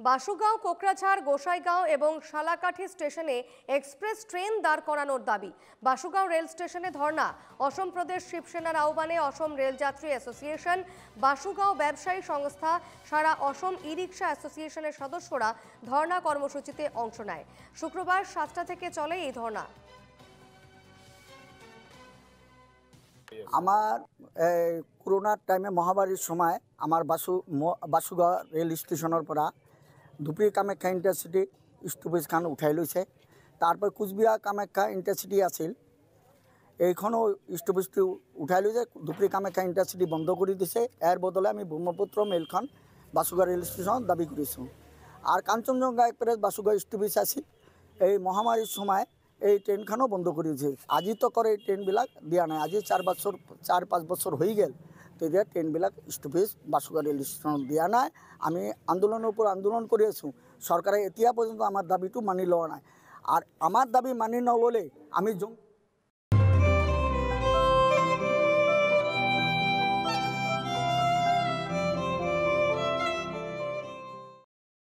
বাসুগাঁও, কোকরাঝাড়, গোসাইগাঁও এবং শালাকাঠি স্টেশনে express train দাঁড় করানোর দাবি। বাসুগাঁও রেল স্টেশনে ধর্ণা। অসম প্রদেশ শিবসেনার আহ্বানে অসম রেলযাত্রী অ্যাসোসিয়েশন, বাসুগাঁও ব্যবসায়ী সংস্থা, সারা অসম ই রিক্সা অ্যাসোসিয়েশনের সদস্যরা ধর্ণা কর্মসূচিতে অংশ নেয়। শুক্রবার 7টা থেকে চলে এই ধর্ণা। আমার করোনার টাইমে মহামারীর সময় আমার বাসুগাঁও রেল স্টেশনের পৰা ধুবুৰী কামাখ্যা ইণ্টাৰচিটি ষ্টপেজখন উঠাই লৈছে। তাৰপৰা কোচবিহাৰ কামাখ্যা ইণ্টাৰচিটি আছিল, এইখনো ষ্টপেজটো উঠাই লৈছে। ধুবুৰী কামাখ্যা ইণ্টাৰচিটি বন্ধ কৰি দিছে। ইয়াৰ বদলে আমি ব্ৰহ্মপুত্ৰ মেইলখন বাসুগাঁও ৰেল ষ্টেচনত দাবী কৰিছোঁ। আৰু কাঞ্চনজঙ্ঘা এক্সপ্ৰেছ বাসুগাঁও ষ্টপেজ আছিল, এই মহামাৰীৰ সময় এই ট্ৰেনখানও বন্ধ কৰে দিয়েছে। আজি তকৰ এই ট্রেনবিলাক দিয়া নাই। আজি 4-5 বছর হয়ে গেল, তেতিয়া ট্রেনবিলাক ষ্টপেজ বাসুগাঁও রেল স্টেশনত দিয়া নাই। আমি আন্দোলনের উপর আন্দোলন করে আছোঁ। সরকারে এতিয়া পর্যন্ত আমার দাবিটো মানি লওয়া নাই। আর আমার দাবি মানি নললে আমি